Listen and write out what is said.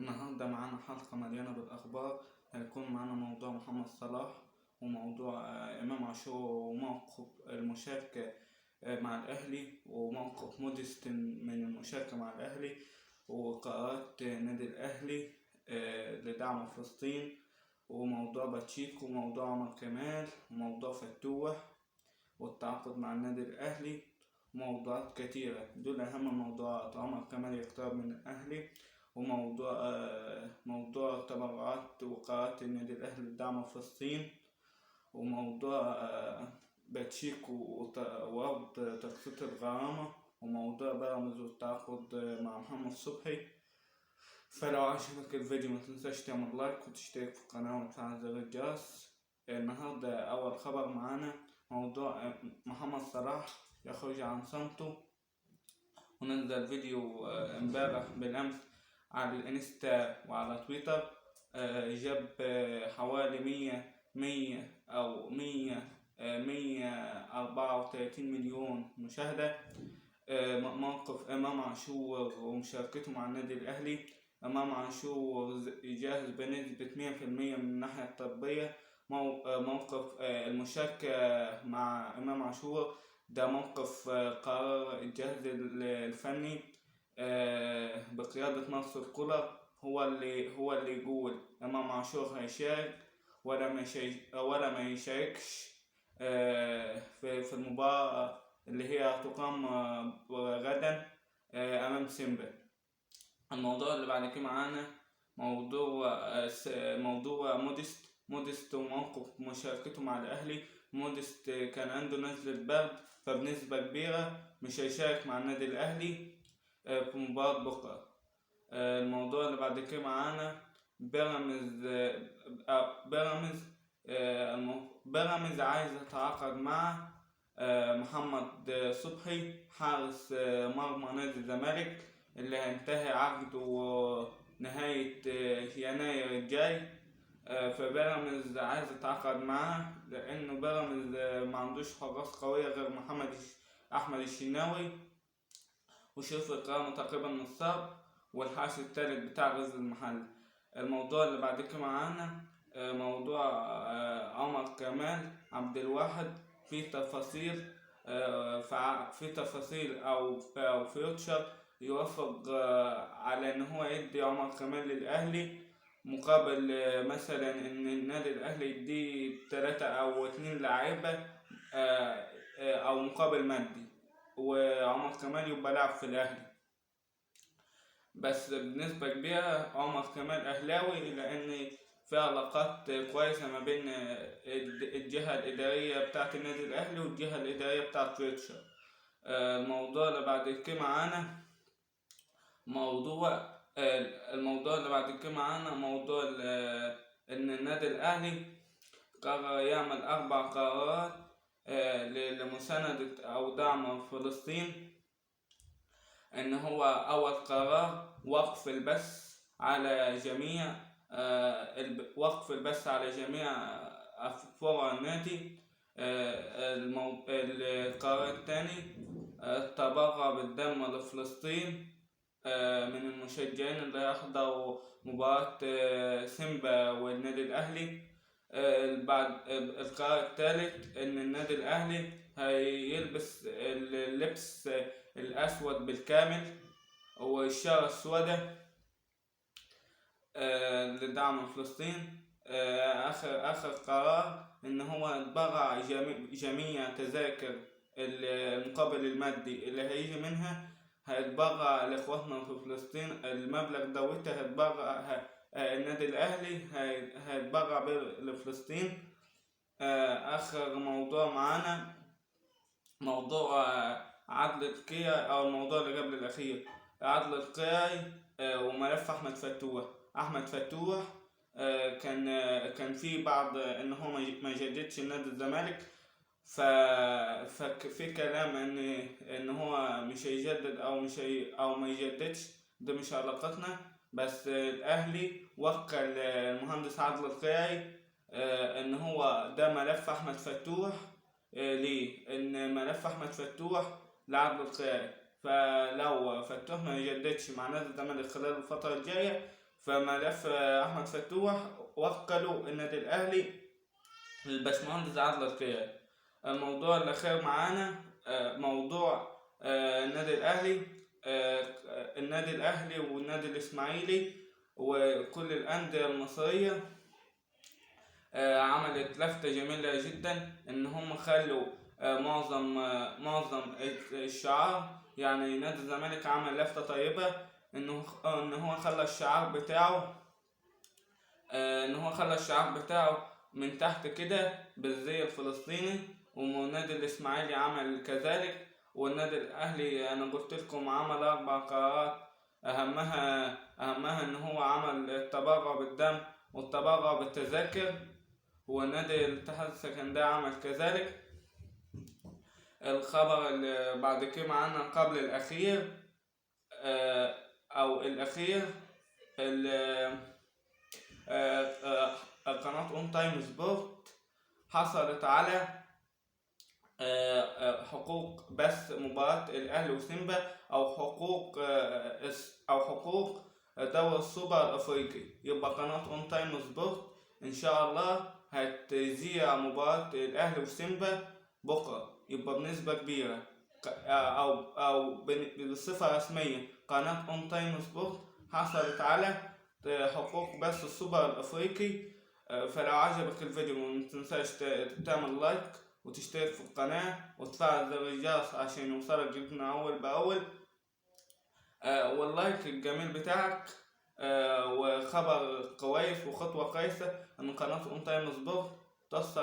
النهاردة معانا حلقة مليانة بالأخبار. هيكون معانا موضوع محمد صلاح وموضوع إمام عاشور وموقف المشاركة مع الأهلي، وموقف موديست من المشاركة مع الأهلي، وقرارات نادي الأهلي لدعم فلسطين، وموضوع باتشيكو، وموضوع عمر كمال، وموضوع فتوح والتعاقد مع النادي الأهلي، وموضوعات كتيرة. دول أهم الموضوعات. عمر كمال يقترب من الأهلي، وموضوع موضوع تبرعات وقرارات النادي الأهلي لدعم فلسطين، وموضوع باتشيكو ورفض تقسيط الغرامة، وموضوع بيراميدز والتعاقد مع محمد صبحي. فلو عجبك الفيديو متنساش تعمل لايك وتشترك في القناة وتفعل زر الجرس. النهاردة أول خبر معانا موضوع محمد صلاح يخرج عن صمته، ونزل فيديو امبارح بالأمس على الانستا وعلى تويتر. جاب حوالي 134 مليون مشاهدة. موقف إمام عاشور ومشاركته مع النادي الأهلي. إمام عاشور جاهز بنسبة 100% من الناحية الطبية. موقف المشاركة مع إمام عاشور ده موقف قرار الجهاز الفني بقيادة ناصر كولر. هو اللي يقول إمام عاشور هيشارك ولا ما يشاركش في المباراة اللي هي تقام غدا أمام سيمبا. الموضوع اللي بعد كده معانا موضوع موديست وموقف مشاركته مع الأهلي. موديست كان عنده نزلة برد، فبنسبة كبيرة مش هيشارك مع النادي الأهلي في مباراة بكرة. الموضوع اللي بعد كده معانا بيراميدز عايز يتعاقد مع محمد صبحي حارس مرمى نادي الزمالك اللي هينتهي عقده نهاية يناير الجاي. فبيراميدز عايز يتعاقد معاه لأنه بيراميدز ما عندوش حراس قوية غير أحمد الشناوي وشريف إكرامي تقريبا نصاب، والحارس التالت بتاع غزل المحل. الموضوع اللي بعد كده معانا موضوع عمر كمال عبد الواحد. في تفاصيل أو فيوتشر يوافق على إن هو يدي عمر كمال للأهلي مقابل مثلا إن النادي الأهلي يديه 3 أو 2 لاعيبة أو مقابل مادي، وعمر كمال يبقى لاعب في الأهلي. بس بنسبة كبيرة عمر كمال أهلاوي، لأن في علاقات كويسة ما بين الجهة الإدارية بتاعة النادي الأهلي والجهة الإدارية بتاعة فيوتشر. الموضوع اللي بعد كده معانا موضوع إن النادي الأهلي قرر يعمل 4 قرارات لمساندة أو دعم فلسطين. إن هو أول قرار وقف البث على جميع فروع النادي. القرار الثاني التبرع بالدم لفلسطين من المشجعين اللي يحضروا مباراة سيمبا والنادي الأهلي. القرار الثالث إن النادي الأهلي هيلبس اللبس الأسود بالكامل والشارة السوداء لدعم فلسطين. آخر قرار إن هو يتبرع جميع تذاكر المقابل المادي اللي هيجي منها هيتبرع لإخواتنا في فلسطين. المبلغ دوته هيتبرع النادي الأهلي هيتبرع لفلسطين. آخر موضوع معانا موضوع عدل القيعي، أو الموضوع اللي قبل الأخير عدل القيعي وملف أحمد فتوح. كان في بعض إن هو ما يجددش نادي الزمالك، ففي كلام إن هو مش هيجدد أو ما يجددش. ده مش علاقتنا، بس الأهلي وكل المهندس عدل القيعي إن هو ده ملف أحمد فتوح. ليه؟ إن ملف أحمد فتوح لعدل القيعي، فلو فتوح ما يجددش مع نادي الزمالك خلال الفترة الجاية فملف احمد فتوح وكلوا النادي الاهلي للباشمهندس عادل القيادي. الموضوع الاخير معانا موضوع النادي الاهلي. النادي الاهلي والنادي الاسماعيلي وكل الانديه المصريه عملت لفتة جميلة جدا ان هم خلوا معظم الشعار. يعني نادي الزمالك عمل لفتة طيبة ان هو خلى الشعار بتاعه من تحت كده بالزي الفلسطيني، والنادي الاسماعيلي عمل كذلك، والنادي الاهلي انا قلت لكم عمل 4 قرارات، اهمها ان هو عمل التبرع بالدم والتبرع بالتذاكر، ونادي الاتحاد السكندري عمل كذلك. الخبر اللي بعد كده معانا قبل الأخير أو الأخير قناة أون تايم سبورت حصلت على حقوق بث مباراة الأهلي وسيمبا أو حقوق دوري السوبر الأفريقي. يبقى قناة أون تايم سبورت إن شاء الله هتذيع مباراة الأهلي وسيمبا بكرة، يبقى بنسبة كبيرة أو بصفة رسمية قناة أون تايم سبورت حصلت على حقوق بث السوبر الأفريقي. فلو عجبك الفيديو متنساش تعمل لايك وتشترك في القناة وتفعل زر الجرس عشان يوصلك جديدنا أول بأول. واللايك الجميل بتاعك وخبر كويس وخطوة كويسة ان قناة أون تايم سبورت تصل